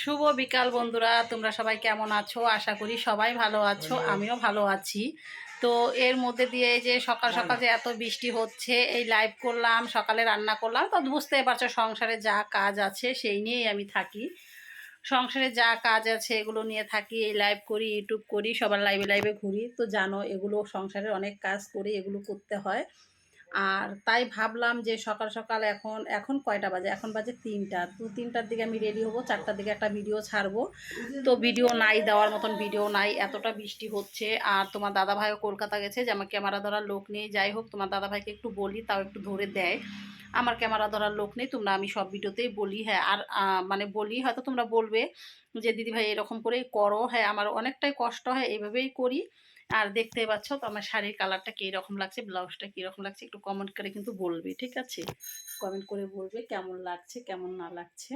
শুভ বিকাল বন্ধুরা, তোমরা সবাই কেমন আছো? আশা করি সবাই ভালো আছো, আমিও ভালো আছি। তো এর মধ্যে দিয়ে যে সকাল সকাল যে এত বৃষ্টি হচ্ছে, এই লাইভ করলাম, সকালে রান্না করলাম। তো বুঝতেই পারছো সংসারে যা কাজ আছে সেই নিয়েই আমি থাকি। সংসারে যা কাজ আছে এগুলো নিয়ে থাকি, এই লাইভ করি, ইউটিউব করি, সবার লাইভে লাইভে ঘুরি। তো জানো এগুলো সংসারের অনেক কাজ করি, এগুলো করতে হয়। আর তাই ভাবলাম যে সকাল সকাল এখন এখন কয়টা বাজে, এখন বাজে 3টা। তো 3টার দিকে আমি রেডি হব, 4টার দিকে একটা ভিডিও ছাড়বো। তো ভিডিও নাই, দেওয়ার মতন ভিডিও নাই, এতটা বৃষ্টি হচ্ছে। আর তোমার দাদাভাইও কলকাতা গেছে, যে আমার ক্যামেরা ধরার লোক নেই। যাই হোক, তোমার দাদাভাইকে একটু বলি, তাও একটু ধরে দেয়। আমার ক্যামেরা ধরার লোক নেই, তোমরা আমি সব ভিডিওতেই বলি। হ্যাঁ, আর মানে বলি, হয়তো তোমরা বলবে যে দিদিভাই এরকম করেই করো। হ্যাঁ, আমার অনেকটাই কষ্ট হয়, এইভাবেই করি। আর দেখতেই পাচ্ছ তো আমার শাড়ির কালারটা কীরকম লাগছে, ব্লাউজটা কীরকম লাগছে, একটু কমেন্ট করে কিন্তু বলবে, ঠিক আছে? কমেন্ট করে বলবে কেমন লাগছে কেমন না লাগছে।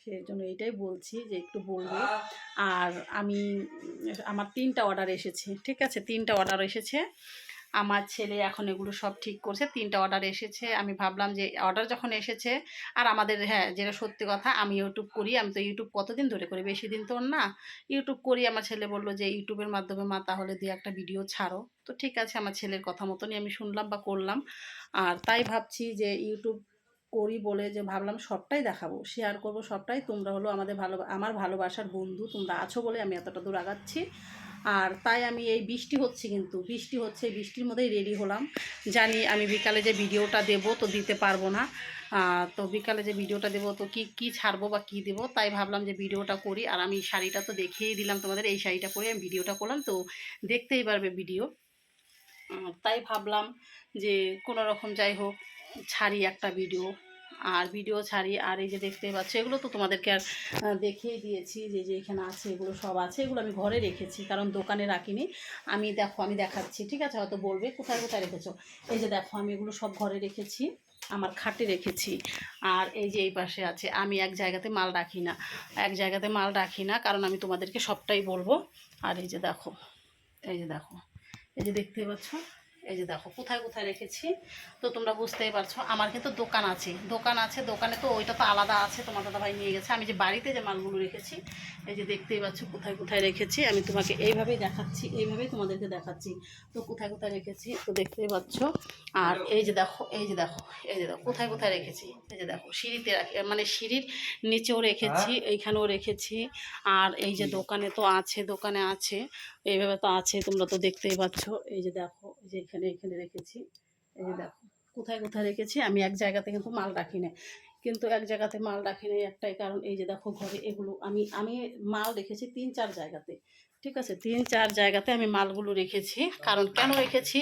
সেই জন্য এইটাই বলছি যে একটু বলবে। আর আমি আমার 3টা অর্ডার এসেছে, ঠিক আছে? 3টা অর্ডার এসেছে। আমার ছেলে এখন এগুলো সব ঠিক করছে। 3টা অর্ডার এসেছে। আমি ভাবলাম যে অর্ডার যখন এসেছে, আর আমাদের, হ্যাঁ যেটা সত্যি কথা, আমি ইউটিউব করি। আমি তো ইউটিউব কতদিন ধরে করি, বেশি দিন তো না। ইউটিউব করি। আমার ছেলে বললো যে ইউটিউবের মাধ্যমে মা তাহলে দিয়ে একটা ভিডিও ছাড়ো। তো ঠিক আছে, আমার ছেলের কথা মতনই আমি শুনলাম বা করলাম। আর তাই ভাবছি যে ইউটিউব করি বলে যে ভাবলাম সবটাই দেখাবো, শেয়ার করব সবটাই। তোমরা হলো আমার ভালোবাসার বন্ধু, তোমরা আছো বলে আমি এতটা দূর আগাচ্ছি। আর তাই আমি, এই বৃষ্টি হচ্ছে কিন্তু বৃষ্টি হচ্ছে, এই বৃষ্টির মধ্যেই রেডি হলাম। জানি আমি বিকালে যে ভিডিওটা দেব তো দিতে পারবো না। তো বিকালে যে ভিডিওটা দেবো তো কি ছাড়বো বা কি দেবো, তাই ভাবলাম যে ভিডিওটা করি। আর আমি শাড়িটা তো দেখিয়েই দিলাম তোমাদের, এই শাড়িটা পরে আমি ভিডিওটা করলাম, তো দেখতেই পারবে ভিডিও। তাই ভাবলাম যে কোনো রকম যাই হোক ছাড়ি একটা ভিডিও, আর ভিডিও ছাড়ি। আর এই যে দেখতেই পাচ্ছ, এগুলো তো তোমাদেরকে আর দেখিয়ে দিয়েছি, যে যে এখানে আছে এগুলো সব আছে। এগুলো আমি ঘরে রেখেছি, কারণ দোকানে রাখিনি। আমি দেখো, আমি দেখাচ্ছি, ঠিক আছে? হয়তো বলবে কোথায় কোথায় রেখেছো। এই যে দেখো, আমি এগুলো সব ঘরে রেখেছি, আমার খাটে রেখেছি। আর এই যে এই পাশে আছে। আমি এক জায়গাতে মাল রাখি না, এক জায়গাতে মাল রাখি না, কারণ আমি তোমাদেরকে সবটাই বলবো। আর এই যে দেখো, এই যে দেখো, এই যে দেখতে পাচ্ছ, এই যে দেখো কোথায় কোথায় রেখেছি। তো তোমরা বুঝতেই পারছো, আমার কিন্তু দোকান আছে, দোকানে তো ওইটা তো আলাদা আছে, তোমার দাদাভাই নিয়ে গেছে। আমি যে বাড়িতে যে মালগুলো রেখেছি, এই যে দেখতেই পাচ্ছ কোথায় কোথায় রেখেছি। আমি তোমাকে এইভাবেই দেখাচ্ছি, এইভাবেই তোমাদেরকে দেখাচ্ছি। তো কোথায় কোথায় রেখেছি তো দেখতেই পাচ্ছ। আর এই যে দেখো, এই যে দেখো, এই যে দেখো কোথায় কোথায় রেখেছি। এই যে দেখো সিঁড়িতে রাখি, মানে সিঁড়ির নিচেও রেখেছি, এইখানেও রেখেছি। আর এই যে দোকানে তো আছে, দোকানে আছে, এইভাবে তো আছে, তোমরা তো দেখতেই পাচ্ছ। এই যে দেখো, এই যে এখানে এখানে রেখেছি। এই যে দেখো কোথায় কোথায় রেখেছি। আমি এক জায়গাতে কিন্তু মাল রাখি না, কিন্তু এক জায়গাতে মাল রাখি না একটাই কারণ, এই যে দেখো ঘরে এগুলো আমি আমি মাল রেখেছি 3-4 জায়গাতে, ঠিক আছে? 3-4 জায়গাতে আমি মালগুলো রেখেছি। কারণ কেন রেখেছি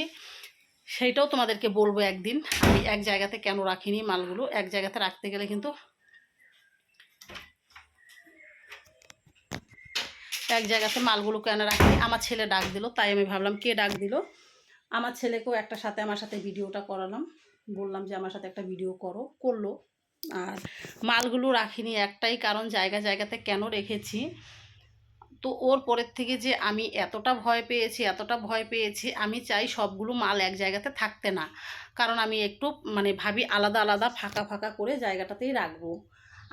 সেইটাও তোমাদেরকে বলবো একদিন। আমি এক জায়গাতে কেন রাখিনি মালগুলো, এক জায়গাতে রাখতে গেলে কিন্তু, এক জায়গাতে মালগুলো কেন রাখি, আমার ছেলে ডাক দিল, তাই আমি ভাবলাম কে ডাক দিল। আমার ছেলেকেও একটা সাথে আমার সাথে ভিডিওটা করালাম, বললাম যে আমার সাথে একটা ভিডিও করলো। আর মালগুলো রাখিনি একটাই কারণ, জায়গা জায়গাতে কেন রেখেছি, তো ওর পরের থেকে যে আমি এতটা ভয় পেয়েছি, এতটা ভয় পেয়েছি, আমি চাই সবগুলো মাল এক জায়গাতে থাকতে না। কারণ আমি একটু মানে ভাবি আলাদা আলাদা ফাঁকা ফাঁকা করে জায়গাটাতেই রাখবো।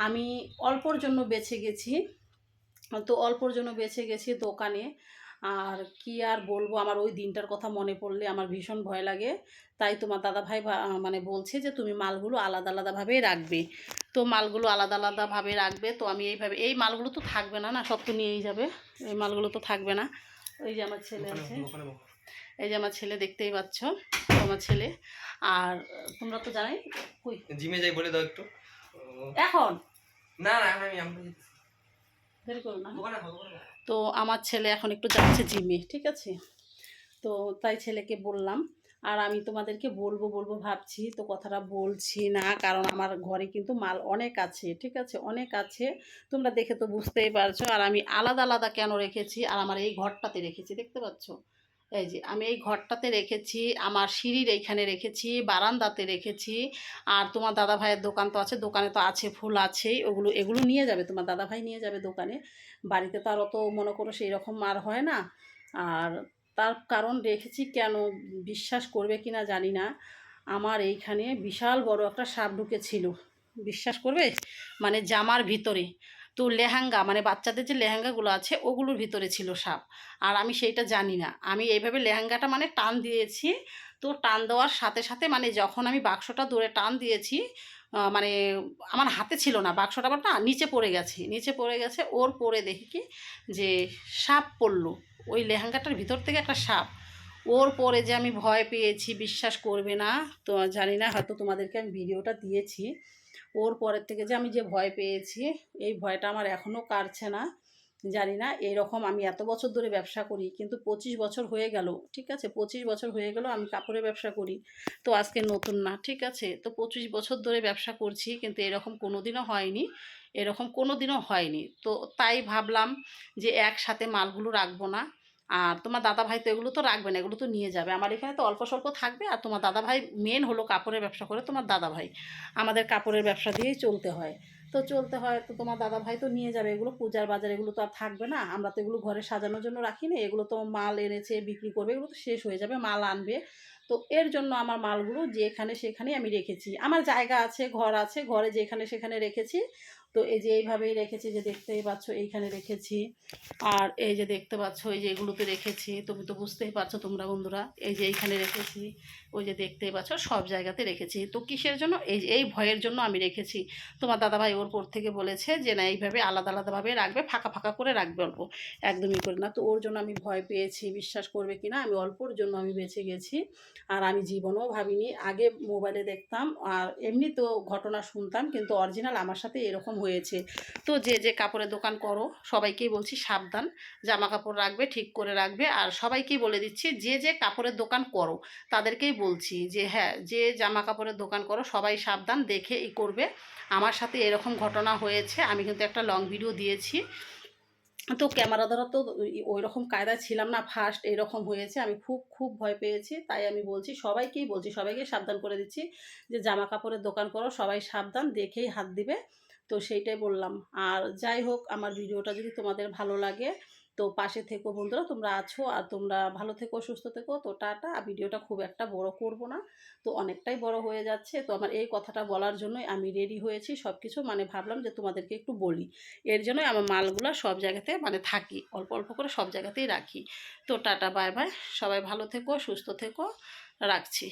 আমি অল্পর জন্য বেছে গেছি, তো অল্পর জন্য বেছে গেছি দোকানে। আর কি আর বলবো, আমার ওই দিনটার কথা মনে পড়লে আমার ভীষণ ভয় লাগে। তাই তোমার দাদাভাই মানে বলছে যে তুমি মালগুলো আলাদা আলাদাভাবেই রাখবে। তো মালগুলো আলাদা আলাদাভাবে রাখবে। তো আমি এইভাবে, এই মালগুলো তো থাকবে না, না সব তো নিয়েই যাবে, এই মালগুলো তো থাকবে না। ওই যে আমার ছেলে আছে, এই যে আমার ছেলে দেখতেই পাচ্ছ, আমার ছেলে। আর তোমরা তো জানাই, কই জিমে যাই বলে দাও একটু এখন, না না আমি দেরি করো না। তো আমার ছেলে এখন একটু যাচ্ছে জিমে, ঠিক আছে? তো তাই ছেলেকে বললাম। আর আমি তোমাদেরকে বলবো বলবো ভাবছি, তো কথাটা বলছি না, কারণ আমার ঘরে কিন্তু মাল অনেক আছে, ঠিক আছে? অনেক আছে, তোমরা দেখে তো বুঝতেই পারছো। আর আমি আলাদা আলাদা কেন রেখেছি, আর আমার এই ঘরটাতে রেখেছি, দেখতে পাচ্ছ? এই যে আমি এই ঘরটাতে রেখেছি, আমার সিঁড়ির এইখানে রেখেছি, বারান্দাতে রেখেছি। আর তোমার দাদা ভাইয়ের দোকান তো আছে, দোকানে তো আছে, ফুল আছেই, এগুলো নিয়ে যাবে, তোমার দাদা ভাই নিয়ে যাবে দোকানে। বাড়িতে তো আর অত মনে করো সেই রকম মার হয় না। আর তার কারণ রেখেছি কেন, বিশ্বাস করবে কি না জানি না, আমার এইখানে বিশাল বড় একটা সাপ ঢুকেছিল, বিশ্বাস করবে? মানে জামার ভিতরে, তো লেহেঙ্গা মানে বাচ্চাদের যে লেহেঙ্গাগুলো আছে ওগুলোর ভিতরে ছিল সাপ। আর আমি সেইটা জানি না, আমি এইভাবে লেহেঙ্গাটা মানে টান দিয়েছি। তো টান দেওয়ার সাথে সাথে মানে যখন আমি বাক্সটা ধরে টান দিয়েছি, মানে আমার হাতে ছিল না বাক্সটা, আবার না নিচে পড়ে গেছে, নিচে পড়ে গেছে। ওর পরে দেখি কি যে সাপ পড়লো, ওই লেহেঙ্গাটার ভিতর থেকে একটা সাপ। ওর পরে যে আমি ভয় পেয়েছি বিশ্বাস করবে না। তো জানি না, হয়তো তোমাদেরকে আমি ভিডিওটা দিয়েছি। ওর পরের থেকে যে আমি যে ভয় পেয়েছি, এই ভয়টা আমার এখনও কাটছে না। জানি না, এরকম আমি এত বছর ধরে ব্যবসা করি, কিন্তু 25 বছর হয়ে গেল, ঠিক আছে, 25 বছর হয়ে গেল আমি কাপড়ের ব্যবসা করি। তো আজকে নতুন না, ঠিক আছে, তো 25 বছর ধরে ব্যবসা করছি, কিন্তু এরকম কোনো দিনও হয়নি, এরকম কোনো দিনও হয়নি। তো তাই ভাবলাম যে একসাথে মালগুলো রাখবো না। আর তোমার দাদা ভাই তো এগুলো তো রাখবে না, এগুলো তো নিয়ে যাবে, আমার এখানে তো অল্প স্বল্প থাকবে। আর তোমার দাদা ভাই মেন হলো কাপড়ের ব্যবসা করে, তোমার দাদা ভাই, আমাদের কাপড়ের ব্যবসা দিয়েই চলতে হয়। তো চলতে হয়, তো তোমার দাদা ভাই তো নিয়ে যাবে এগুলো, পূজার বাজার এগুলো তো আর থাকবে না, আমরা তো এগুলো ঘরে সাজানোর জন্য রাখি না, এগুলো তো মাল এনেছে বিক্রি করবে, এগুলো তো শেষ হয়ে যাবে, মাল আনবে। তো এর জন্য আমার মালগুলো যেখানে সেখানেই আমি রেখেছি, আমার জায়গা আছে, ঘর আছে, ঘরে যেখানে সেখানে রেখেছি। তো এই যে এইভাবেই রেখেছি, যে দেখতেই পাচ্ছ এইখানে রেখেছি। আর এই যে দেখতে পাচ্ছ এই যে এগুলোতে রেখেছি, তুমি তো বুঝতেই পারছো তোমরা বন্ধুরা, এই যে এইখানে রেখেছি, ওই যে দেখতেই পাচ্ছ সব জায়গাতে রেখেছি। তো কিসের জন্য, এই ভয়ের জন্য আমি রেখেছি। তোমার দাদাভাই ওর পর থেকে বলেছে যে না এইভাবে আলাদা আলাদাভাবে রাখবে, ফাঁকা ফাঁকা করে রাখবে, অল্প, একদমই করে না। তো ওর জন্য আমি ভয় পেয়েছি, বিশ্বাস করবে কি না, আমি অল্পর জন্য আমি বেঁচে গেছি। আর আমি জীবনেও ভাবিনি, আগে মোবাইলে দেখতাম আর এমনি তো ঘটনা শুনতাম, কিন্তু অরিজিনাল আমার সাথে এরকম হয়েছে। তো যে যে কাপড়ের দোকান করো সবাইকেই বলছি সাবধান, জামা কাপড় রাখবে, ঠিক করে রাখবে। আর সবাইকেই বলে দিচ্ছি যে যে কাপড়ের দোকান করো তাদেরকেই বলছি যে হ্যাঁ, যে জামা কাপড়ের দোকান করো সবাই সাবধান, দেখে ই করবে। আমার সাথে এরকম ঘটনা হয়েছে, আমি কিন্তু একটা লং ভিডিও দিয়েছি। তো ক্যামেরা ধরা তো ওই রকম কায়দায় ছিলাম না, ফার্স্ট এরকম হয়েছে, আমি খুব খুব ভয় পেয়েছি। তাই আমি বলছি সবাইকেই, বলছি সবাইকে সাবধান করে দিচ্ছি যে জামা কাপড়ের দোকান করো সবাই সাবধান, দেখেই হাত দিবে। তো সেইটাই বললাম। আর যাই হোক, আমার ভিডিওটা যদি তোমাদের ভালো লাগে তো পাশে থেকো বন্ধুরা, তোমরা আছো, আর তোমরা ভালো থেকো, সুস্থ থেকো। তো টাটা। আর ভিডিওটা খুব একটা বড় করব না, তো অনেকটাই বড় হয়ে যাচ্ছে। তো আমার এই কথাটা বলার জন্যই আমি রেডি হয়েছি সব কিছু, মানে ভাবলাম যে তোমাদেরকে একটু বলি। এর জন্যই আমার মালগুলো সব জায়গাতে মানে থাকি, অল্প অল্প করে সব জায়গাতেই রাখি। তো টাটা, বাই বাই, সবাই ভালো থেকো, সুস্থ থেকো, রাখছি।